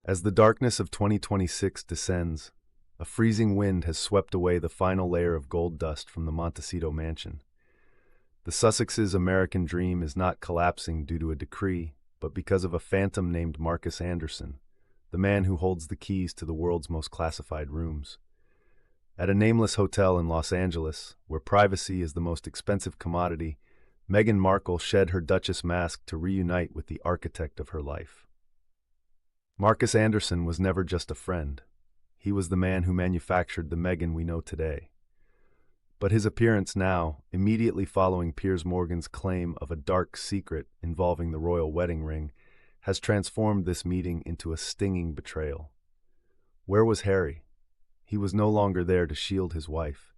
As the darkness of 2026 descends, a freezing wind has swept away the final layer of gold dust from the Montecito mansion. The Sussex's American dream is not collapsing due to a decree, but because of a phantom named Marcus Anderson, the man who holds the keys to the world's most classified rooms. At a nameless hotel in Los Angeles, where privacy is the most expensive commodity, Meghan Markle shed her Duchess mask to reunite with the architect of her life. Marcus Anderson was never just a friend. He was the man who manufactured the Meghan we know today. But his appearance now, immediately following Piers Morgan's claim of a dark secret involving the royal wedding ring, has transformed this meeting into a stinging betrayal. Where was Harry? He was no longer there to shield his wife.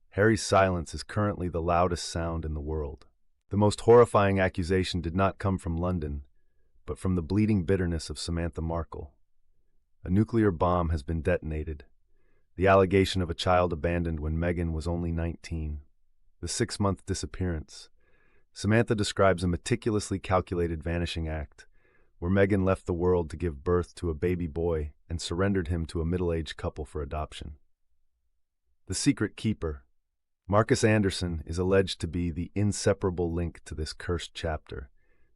Harry's silence is currently the loudest sound in the world. The most horrifying accusation did not come from London, but from the bleeding bitterness of Samantha Markle. A nuclear bomb has been detonated. The allegation of a child abandoned when Meghan was only 19. The 6-month disappearance. Samantha describes a meticulously calculated vanishing act, where Meghan left the world to give birth to a baby boy and surrendered him to a middle-aged couple for adoption. The secret keeper. Marcus Anderson is alleged to be the inseparable link to this cursed chapter,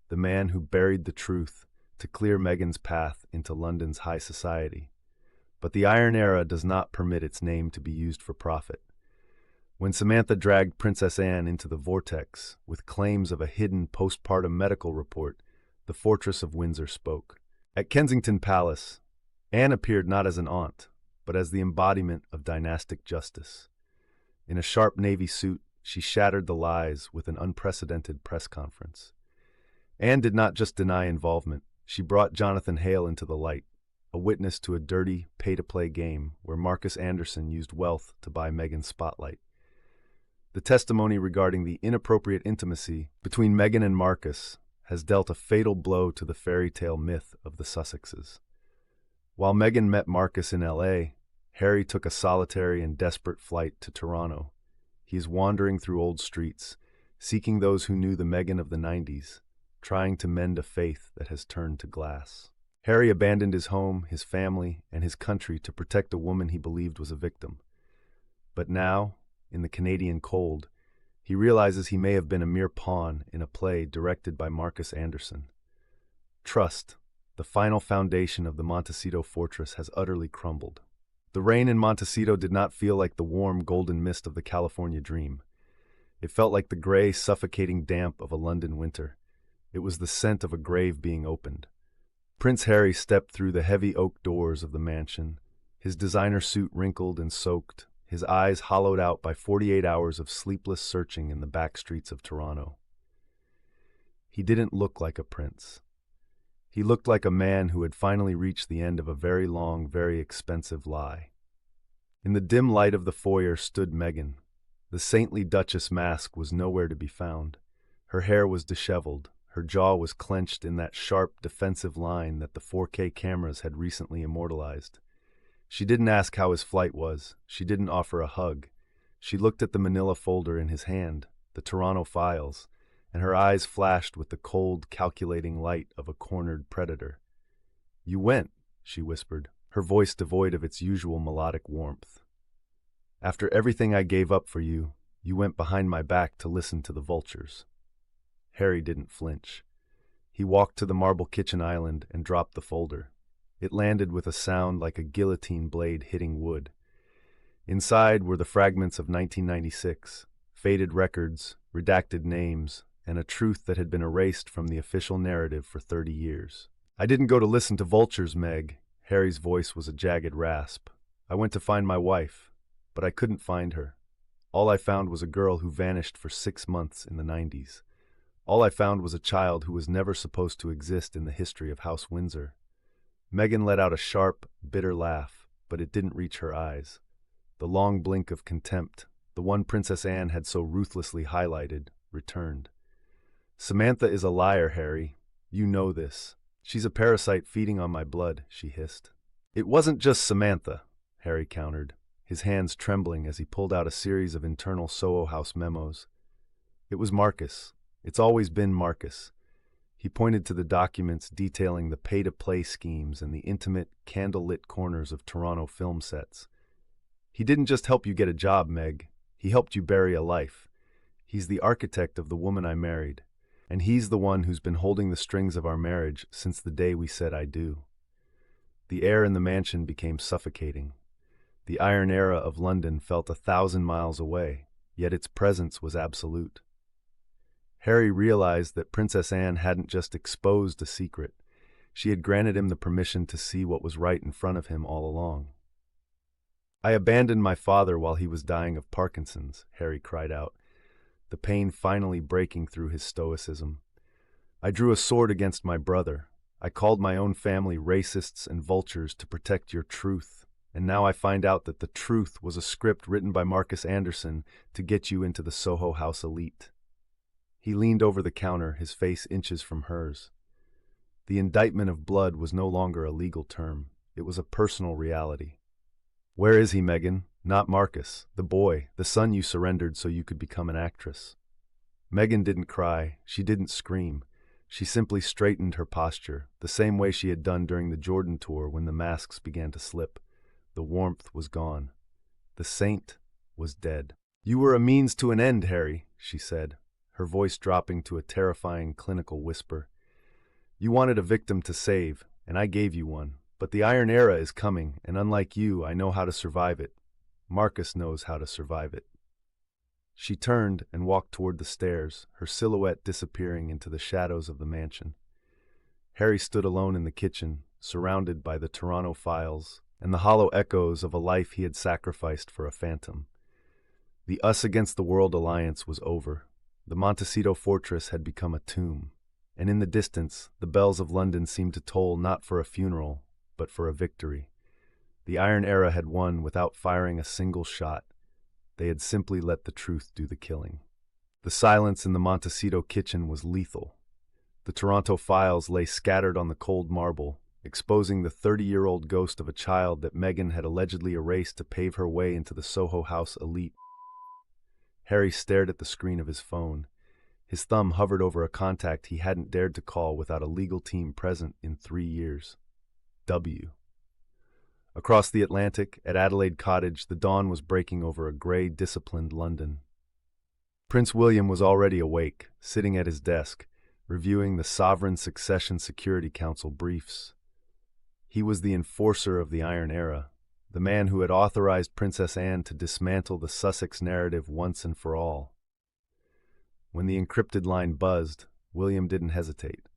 the man who buried the truth to clear Meghan's path into London's high society. But the Iron Era does not permit its name to be used for profit. When Samantha dragged Princess Anne into the vortex with claims of a hidden postpartum medical report, the Fortress of Windsor spoke. At Kensington Palace, Anne appeared not as an aunt, but as the embodiment of dynastic justice. In a sharp navy suit, she shattered the lies with an unprecedented press conference. Anne did not just deny involvement, she brought Jonathan Hale into the light, a witness to a dirty, pay-to-play game where Marcus Anderson used wealth to buy Meghan's spotlight. The testimony regarding the inappropriate intimacy between Meghan and Marcus has dealt a fatal blow to the fairy tale myth of the Sussexes. While Meghan met Marcus in L.A., Harry took a solitary and desperate flight to Toronto. He is wandering through old streets, seeking those who knew the Meghan of the 90s, trying to mend a faith that has turned to glass. Harry abandoned his home, his family, and his country to protect a woman he believed was a victim. But now, in the Canadian cold, he realizes he may have been a mere pawn in a play directed by Marcus Anderson. Trust, the final foundation of the Montecito fortress, has utterly crumbled. The rain in Montecito did not feel like the warm, golden mist of the California dream. It felt like the gray, suffocating damp of a London winter. It was the scent of a grave being opened. Prince Harry stepped through the heavy oak doors of the mansion, his designer suit wrinkled and soaked, his eyes hollowed out by 48 hours of sleepless searching in the back streets of Toronto. He didn't look like a prince. He looked like a man who had finally reached the end of a very long, very expensive lie. In the dim light of the foyer stood Meghan. The saintly Duchess mask was nowhere to be found. Her hair was disheveled. Her jaw was clenched in that sharp, defensive line that the 4K cameras had recently immortalized. She didn't ask how his flight was. She didn't offer a hug. She looked at the manila folder in his hand, the Toronto files, and her eyes flashed with the cold, calculating light of a cornered predator. "You went," she whispered, her voice devoid of its usual melodic warmth. "After everything I gave up for you, you went behind my back to listen to the vultures." Harry didn't flinch. He walked to the marble kitchen island and dropped the folder. It landed with a sound like a guillotine blade hitting wood. Inside were the fragments of 1996, faded records, redacted names, and a truth that had been erased from the official narrative for 30 years. "I didn't go to listen to vultures, Meg." Harry's voice was a jagged rasp. "I went to find my wife, but I couldn't find her. All I found was a girl who vanished for 6 months in the 90s. All I found was a child who was never supposed to exist in the history of House Windsor." Meghan let out a sharp, bitter laugh, but it didn't reach her eyes. The long blink of contempt, the one Princess Anne had so ruthlessly highlighted, returned. "Samantha is a liar, Harry. You know this. She's a parasite feeding on my blood," she hissed. "It wasn't just Samantha," Harry countered, his hands trembling as he pulled out a series of internal Soho House memos. "It was Marcus. It's always been Marcus. He pointed to the documents detailing the pay-to-play schemes and the intimate, candlelit corners of Toronto film sets. He didn't just help you get a job, Meg. He helped you bury a life. He's the architect of the woman I married, and he's the one who's been holding the strings of our marriage since the day we said I do. The air in the mansion became suffocating. The iron era of London felt 1,000 miles away, yet its presence was absolute. Harry realized that Princess Anne hadn't just exposed a secret. She had granted him the permission to see what was right in front of him all along. "I abandoned my father while he was dying of Parkinson's," Harry cried out, the pain finally breaking through his stoicism. "I drew a sword against my brother. I called my own family racists and vultures to protect your truth. And now I find out that the truth was a script written by Marcus Anderson to get you into the Soho House elite." He leaned over the counter, his face inches from hers. The indictment of blood was no longer a legal term. It was a personal reality. "Where is he, Meghan? Not Marcus, the boy, the son you surrendered so you could become an actress." Meghan didn't cry. She didn't scream. She simply straightened her posture, the same way she had done during the Jordan tour when the masks began to slip. The warmth was gone. The saint was dead. "You were a means to an end, Harry," she said, her voice dropping to a terrifying clinical whisper. "You wanted a victim to save, and I gave you one. But the Iron Era is coming, and unlike you, I know how to survive it. Marcus knows how to survive it." She turned and walked toward the stairs, her silhouette disappearing into the shadows of the mansion. Harry stood alone in the kitchen, surrounded by the Toronto files and the hollow echoes of a life he had sacrificed for a phantom. The us against the world alliance was over. The Montecito fortress had become a tomb, and in the distance, the bells of London seemed to toll not for a funeral, but for a victory. The Iron Era had won without firing a single shot. They had simply let the truth do the killing. The silence in the Montecito kitchen was lethal. The Toronto files lay scattered on the cold marble, exposing the 30-year-old ghost of a child that Meghan had allegedly erased to pave her way into the Soho House elite. Harry stared at the screen of his phone. His thumb hovered over a contact he hadn't dared to call without a legal team present in 3 years. W. Across the Atlantic, at Adelaide Cottage, the dawn was breaking over a grey, disciplined London. Prince William was already awake, sitting at his desk, reviewing the Sovereign Succession Security Council briefs. He was the enforcer of the Iron Era, the man who had authorized Princess Anne to dismantle the Sussex narrative once and for all. When the encrypted line buzzed, William didn't hesitate.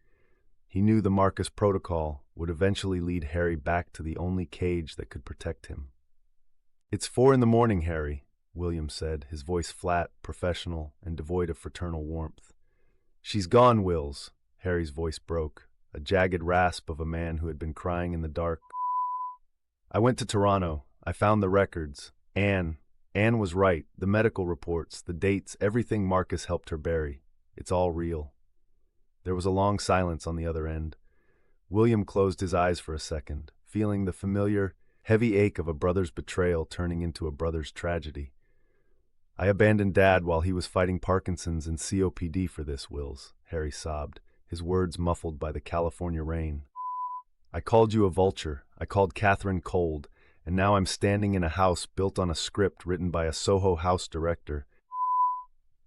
He knew the Marcus Protocol would eventually lead Harry back to the only cage that could protect him. "It's 4 a.m, Harry," William said, his voice flat, professional, and devoid of fraternal warmth. "She's gone, Wills," Harry's voice broke, a jagged rasp of a man who had been crying in the dark. "I went to Toronto. I found the records. Anne was right. The medical reports, the dates, everything Marcus helped her bury. It's all real." There was a long silence on the other end. William closed his eyes for a second, feeling the familiar, heavy ache of a brother's betrayal turning into a brother's tragedy. "I abandoned Dad while he was fighting Parkinson's and COPD for this, Wills," Harry sobbed, his words muffled by the California rain. "I called you a vulture. I called Catherine cold, and now I'm standing in a house built on a script written by a Soho House director.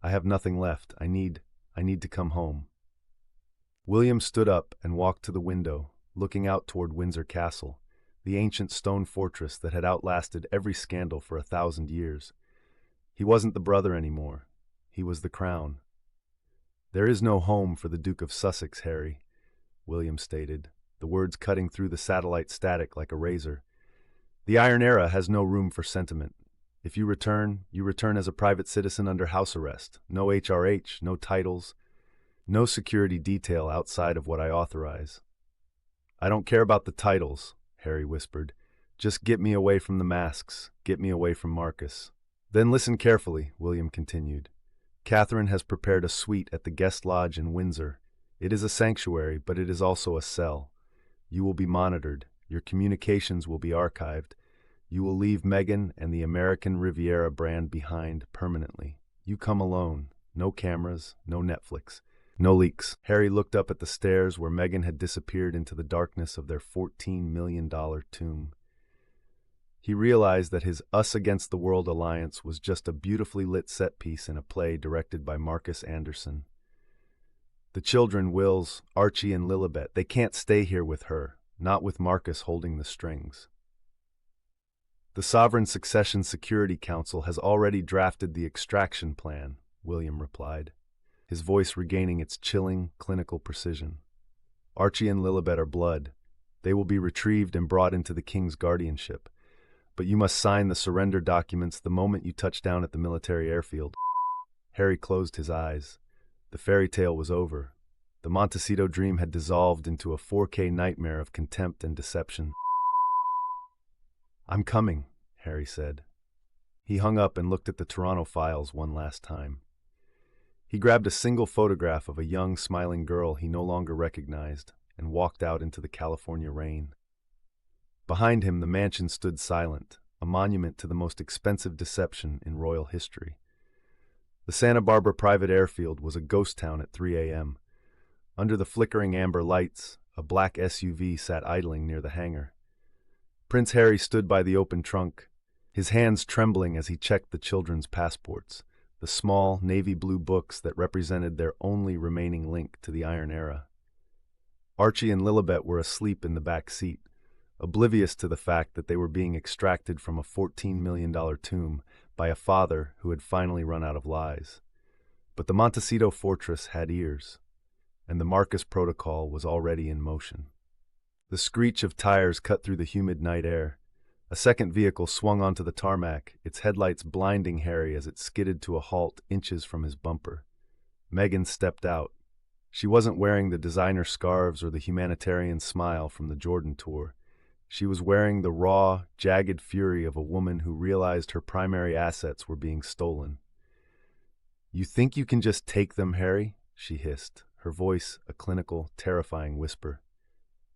I have nothing left. I need to come home." William stood up and walked to the window, looking out toward Windsor Castle, the ancient stone fortress that had outlasted every scandal for 1,000 years. He wasn't the brother anymore. He was the crown. "There is no home for the Duke of Sussex, Harry," William stated, the words cutting through the satellite static like a razor. "The Iron Era has no room for sentiment. If you return as a private citizen under house arrest. No HRH, no titles, no security detail outside of what I authorize." "I don't care about the titles," Harry whispered. "Just get me away from the masks. Get me away from Marcus." "Then listen carefully," William continued. "Catherine has prepared a suite at the guest lodge in Windsor. It is a sanctuary, but it is also a cell. You will be monitored. Your communications will be archived. You will leave Meghan and the American Riviera brand behind permanently. You come alone. No cameras, no Netflix. No leaks. Harry looked up at the stairs where Meghan had disappeared into the darkness of their $14 million tomb. He realized that his Us Against the World alliance was just a beautifully lit set piece in a play directed by Marcus Anderson. The children, Wills, Archie, and Lilibet, they can't stay here with her, not with Marcus holding the strings. The Sovereign Succession Security Council has already drafted the extraction plan, William replied, his voice regaining its chilling, clinical precision. Archie and Lilibet are blood. They will be retrieved and brought into the king's guardianship. But you must sign the surrender documents the moment you touch down at the military airfield. Harry closed his eyes. The fairy tale was over. The Montecito dream had dissolved into a 4K nightmare of contempt and deception. "I'm coming," Harry said. He hung up and looked at the Toronto files one last time. He grabbed a single photograph of a young, smiling girl he no longer recognized and walked out into the California rain. Behind him, the mansion stood silent, a monument to the most expensive deception in royal history. The Santa Barbara private airfield was a ghost town at 3 a.m. Under the flickering amber lights, a black SUV sat idling near the hangar. Prince Harry stood by the open trunk, his hands trembling as he checked the children's passports, the small, navy blue books that represented their only remaining link to the Iron Era. Archie and Lilibet were asleep in the back seat, oblivious to the fact that they were being extracted from a $14 million tomb by a father who had finally run out of lies. But the Montecito fortress had ears, and the Marcus Protocol was already in motion. The screech of tires cut through the humid night air. A second vehicle swung onto the tarmac, its headlights blinding Harry as it skidded to a halt inches from his bumper. Meghan stepped out. She wasn't wearing the designer scarves or the humanitarian smile from the Jordan tour. She was wearing the raw, jagged fury of a woman who realized her primary assets were being stolen. "You think you can just take them, Harry?" she hissed, her voice a clinical, terrifying whisper.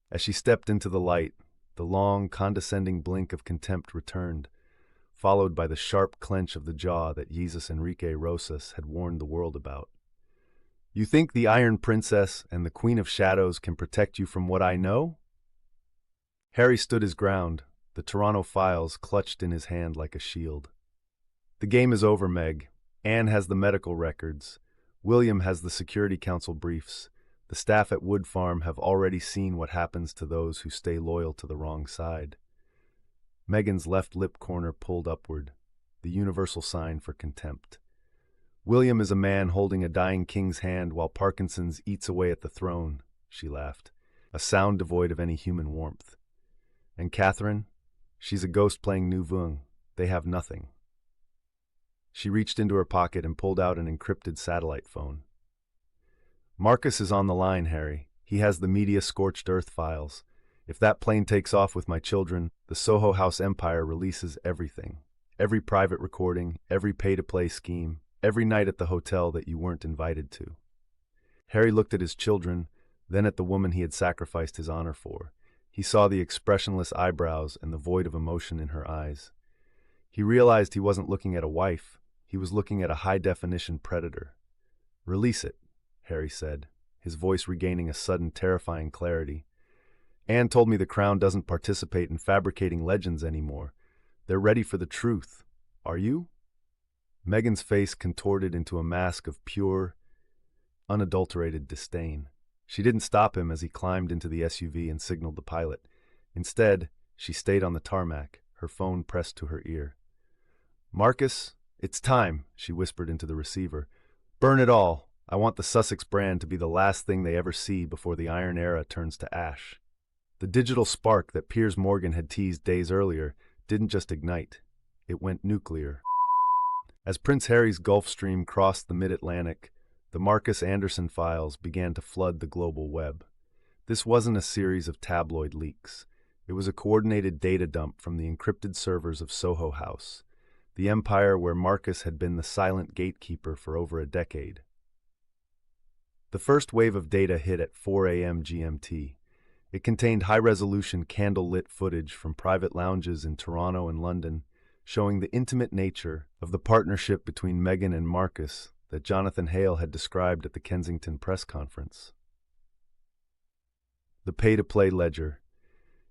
As she stepped into the light, the long, condescending blink of contempt returned, followed by the sharp clench of the jaw that Jesus Enrique Rosas had warned the world about. "You think the Iron Princess and the Queen of Shadows can protect you from what I know?" Harry stood his ground, the Toronto files clutched in his hand like a shield. "The game is over, Meg. Anne has the medical records. William has the Security Council briefs. The staff at Wood Farm have already seen what happens to those who stay loyal to the wrong side." Meghan's left lip corner pulled upward, the universal sign for contempt. "William is a man holding a dying king's hand while Parkinson's eats away at the throne," she laughed, a sound devoid of any human warmth. "And Catherine? She's a ghost playing Nu Vung. They have nothing." She reached into her pocket and pulled out an encrypted satellite phone. "Marcus is on the line, Harry. He has the media-scorched earth files. If that plane takes off with my children, the Soho House empire releases everything. Every private recording, every pay-to-play scheme, every night at the hotel that you weren't invited to." Harry looked at his children, then at the woman he had sacrificed his honor for. He saw the expressionless eyebrows and the void of emotion in her eyes. He realized he wasn't looking at a wife. He was looking at a high-definition predator. "Release it," Harry said, his voice regaining a sudden terrifying clarity. "Anne told me the Crown doesn't participate in fabricating legends anymore. They're ready for the truth. Are you?" Meghan's face contorted into a mask of pure, unadulterated disdain. She didn't stop him as he climbed into the SUV and signaled the pilot. Instead, she stayed on the tarmac, her phone pressed to her ear. "Marcus, it's time," she whispered into the receiver. "Burn it all. I want the Sussex brand to be the last thing they ever see before the Iron Era turns to ash." The digital spark that Piers Morgan had teased days earlier didn't just ignite. It went nuclear. As Prince Harry's Gulfstream crossed the mid-Atlantic, the Marcus Anderson files began to flood the global web. This wasn't a series of tabloid leaks. It was a coordinated data dump from the encrypted servers of Soho House, the empire where Marcus had been the silent gatekeeper for over a decade. The first wave of data hit at 4 a.m. GMT. It contained high-resolution candle-lit footage from private lounges in Toronto and London, showing the intimate nature of the partnership between Meghan and Marcus that Jonathan Hale had described at the Kensington press conference. The pay-to-play ledger.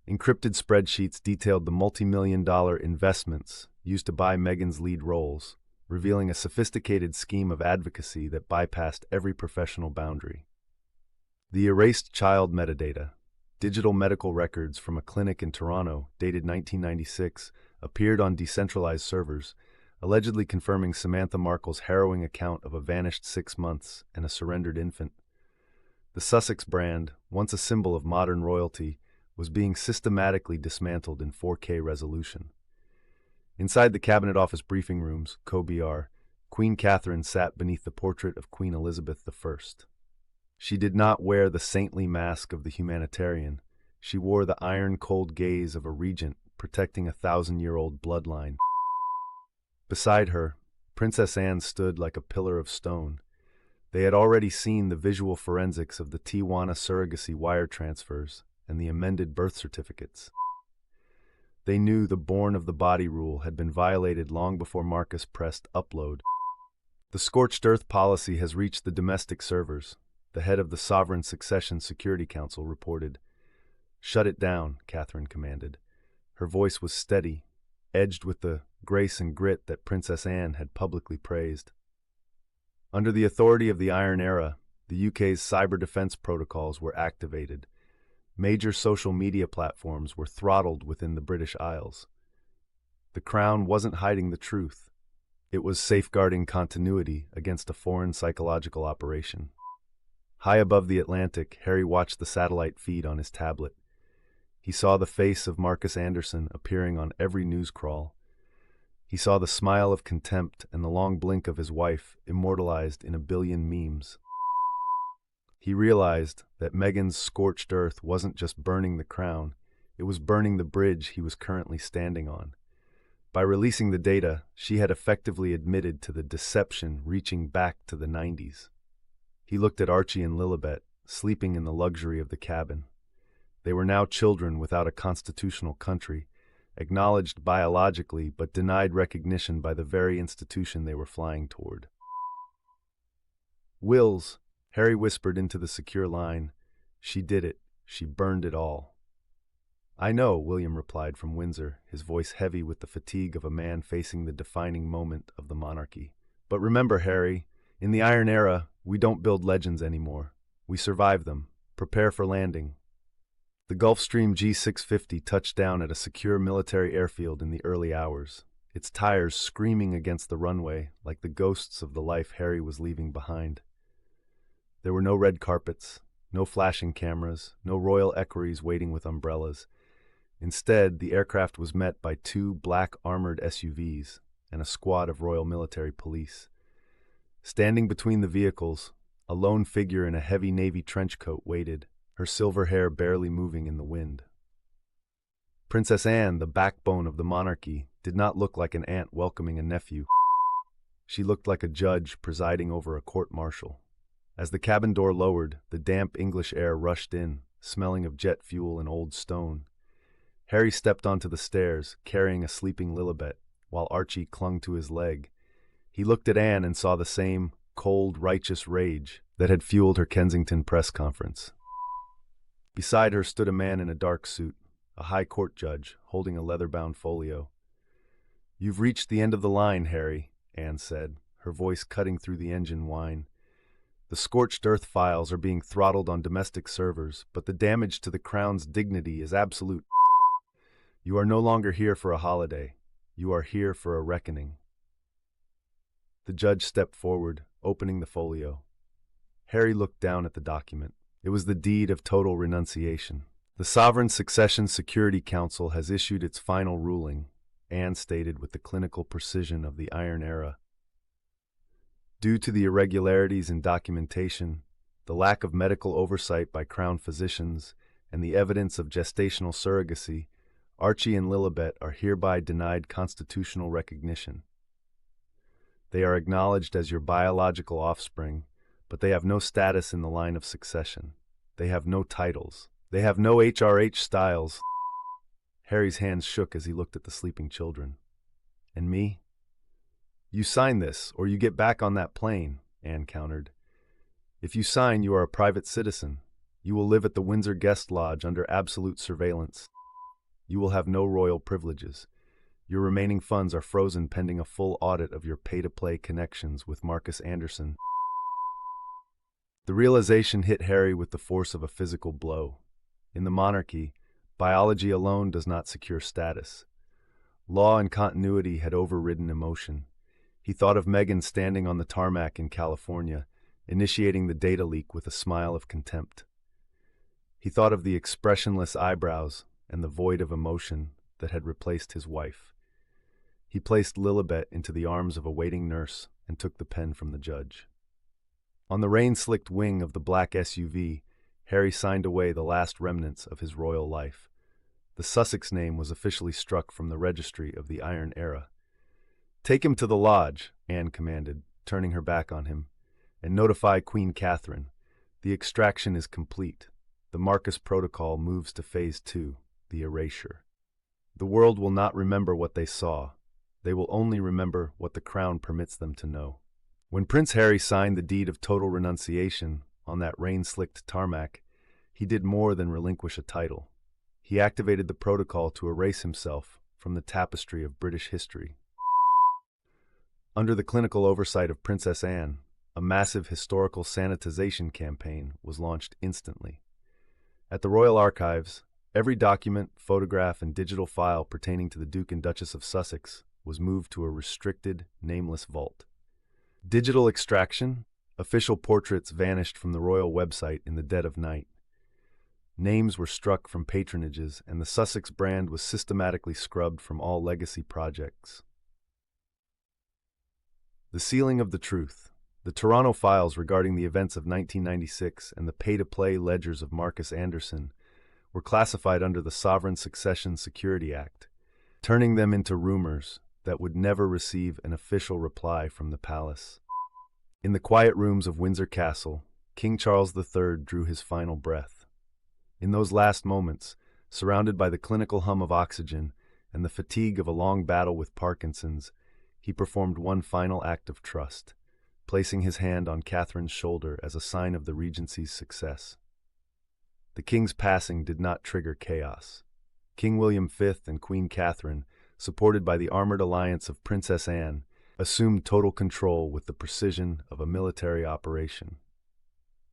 Encrypted spreadsheets detailed the multi-million-dollar investments used to buy Meghan's lead roles, revealing a sophisticated scheme of advocacy that bypassed every professional boundary. The erased child metadata. Digital medical records from a clinic in Toronto, dated 1996, appeared on decentralized servers, allegedly confirming Samantha Markle's harrowing account of a vanished 6 months and a surrendered infant. The Sussex brand, once a symbol of modern royalty, was being systematically dismantled in 4K resolution. Inside the Cabinet Office briefing rooms, co-BR, Queen Catherine sat beneath the portrait of Queen Elizabeth I. She did not wear the saintly mask of the humanitarian. She wore the iron-cold gaze of a regent protecting a 1,000-year-old bloodline. Beside her, Princess Anne stood like a pillar of stone. They had already seen the visual forensics of the Tijuana surrogacy wire transfers and the amended birth certificates. They knew the born-of-the-body rule had been violated long before Marcus pressed upload. The scorched earth policy has reached the domestic servers, the head of the Sovereign Succession Security Council reported. "Shut it down," Catherine commanded. Her voice was steady, edged with the grace and grit that Princess Anne had publicly praised. Under the authority of the Iron Era, the UK's cyber defense protocols were activated. Major social media platforms were throttled within the British Isles. The Crown wasn't hiding the truth. It was safeguarding continuity against a foreign psychological operation. High above the Atlantic, Harry watched the satellite feed on his tablet. He saw the face of Marcus Anderson appearing on every news crawl. He saw the smile of contempt and the long blink of his wife immortalized in a billion memes. He realized that Meghan's scorched earth wasn't just burning the crown, it was burning the bridge he was currently standing on. By releasing the data, she had effectively admitted to the deception reaching back to the 90s. He looked at Archie and Lilibet, sleeping in the luxury of the cabin. They were now children without a constitutional country, acknowledged biologically but denied recognition by the very institution they were flying toward. "Wills," Harry whispered into the secure line. "She did it. She burned it all." "I know," William replied from Windsor, his voice heavy with the fatigue of a man facing the defining moment of the monarchy. "But remember, Harry, in the Iron Era, we don't build legends anymore. We survive them. Prepare for landing." The Gulfstream G650 touched down at a secure military airfield in the early hours, its tires screaming against the runway like the ghosts of the life Harry was leaving behind. There were no red carpets, no flashing cameras, no royal equerries waiting with umbrellas. Instead, the aircraft was met by 2 black armored SUVs and a squad of Royal Military Police. Standing between the vehicles, a lone figure in a heavy navy trench coat waited, her silver hair barely moving in the wind. Princess Anne, the backbone of the monarchy, did not look like an aunt welcoming a nephew. She looked like a judge presiding over a court-martial. As the cabin door lowered, the damp English air rushed in, smelling of jet fuel and old stone. Harry stepped onto the stairs, carrying a sleeping Lilibet, while Archie clung to his leg. He looked at Anne and saw the same cold, righteous rage that had fueled her Kensington press conference. Beside her stood a man in a dark suit, a high court judge, holding a leather-bound folio. "You've reached the end of the line, Harry," Anne said, her voice cutting through the engine whine. "The scorched earth files are being throttled on domestic servers, but the damage to the Crown's dignity is absolute. You are no longer here for a holiday. You are here for a reckoning." The judge stepped forward, opening the folio. Harry looked down at the document. It was the deed of total renunciation. "The Sovereign Succession Security Council has issued its final ruling," Anne stated with the clinical precision of the Iron Era. "Due to the irregularities in documentation, the lack of medical oversight by Crown physicians, and the evidence of gestational surrogacy, Archie and Lilibet are hereby denied constitutional recognition. They are acknowledged as your biological offspring, but they have no status in the line of succession. They have no titles. They have no HRH styles." Harry's hands shook as he looked at the sleeping children. "And me? You sign this, or you get back on that plane," Anne countered. If you sign, you are a private citizen. You will live at the Windsor Guest Lodge under absolute surveillance. You will have no royal privileges. Your remaining funds are frozen pending a full audit of your pay-to-play connections with Marcus Anderson. The realization hit Harry with the force of a physical blow. In the monarchy, biology alone does not secure status. Law and continuity had overridden emotion. He thought of Meghan standing on the tarmac in California, initiating the data leak with a smile of contempt. He thought of the expressionless eyebrows and the void of emotion that had replaced his wife. He placed Lilibet into the arms of a waiting nurse and took the pen from the judge. On the rain-slicked wing of the black SUV, Harry signed away the last remnants of his royal life. The Sussex name was officially struck from the registry of the Iron Era. "Take him to the lodge," Anne commanded, turning her back on him, "and notify Queen Catherine. The extraction is complete. The Marcus Protocol moves to Phase 2, the erasure. The world will not remember what they saw. They will only remember what the crown permits them to know." When Prince Harry signed the deed of total renunciation on that rain-slicked tarmac, he did more than relinquish a title. He activated the protocol to erase himself from the tapestry of British history. Under the clinical oversight of Princess Anne, a massive historical sanitization campaign was launched instantly. At the Royal Archives, every document, photograph, and digital file pertaining to the Duke and Duchess of Sussex was moved to a restricted, nameless vault. Digital extraction, official portraits vanished from the royal website in the dead of night. Names were struck from patronages, and the Sussex brand was systematically scrubbed from all legacy projects. The sealing of the truth. The Toronto files regarding the events of 1996 and the pay-to-play ledgers of Marcus Anderson were classified under the Sovereign Succession Security Act, turning them into rumors that would never receive an official reply from the palace. In the quiet rooms of Windsor Castle, King Charles III drew his final breath. In those last moments, surrounded by the clinical hum of oxygen and the fatigue of a long battle with Parkinson's, he performed one final act of trust, placing his hand on Catherine's shoulder as a sign of the Regency's success. The king's passing did not trigger chaos. King William V and Queen Catherine, supported by the armored alliance of Princess Anne, assumed total control with the precision of a military operation.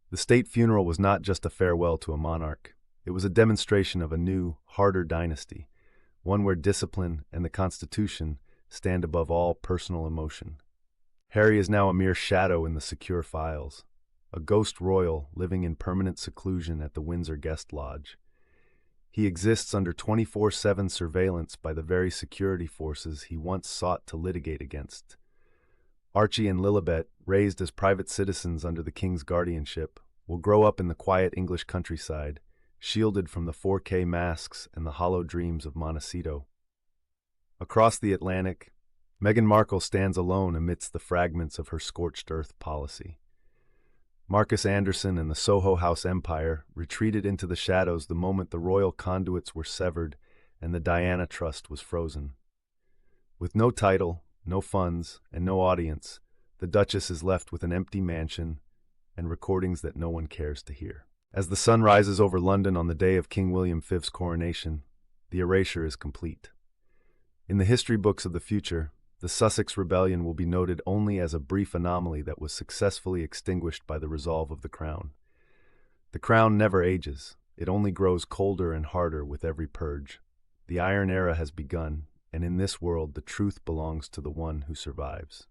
The state funeral was not just a farewell to a monarch. It was a demonstration of a new, harder dynasty, one where discipline and the Constitution stand above all personal emotion. Harry is now a mere shadow in the secure files, a ghost royal living in permanent seclusion at the Windsor Guest Lodge. He exists under 24/7 surveillance by the very security forces he once sought to litigate against. Archie and Lilibet, raised as private citizens under the king's guardianship, will grow up in the quiet English countryside, shielded from the 4K masks and the hollow dreams of Montecito. Across the Atlantic, Meghan Markle stands alone amidst the fragments of her scorched earth policy. Marcus Anderson and the Soho House empire retreated into the shadows the moment the royal conduits were severed and the Diana Trust was frozen. With no title, no funds, and no audience, the Duchess is left with an empty mansion and recordings that no one cares to hear. As the sun rises over London on the day of King William V's coronation, the erasure is complete. In the history books of the future, the Sussex Rebellion will be noted only as a brief anomaly that was successfully extinguished by the resolve of the Crown. The Crown never ages. It only grows colder and harder with every purge. The Iron Era has begun, and in this world the truth belongs to the one who survives.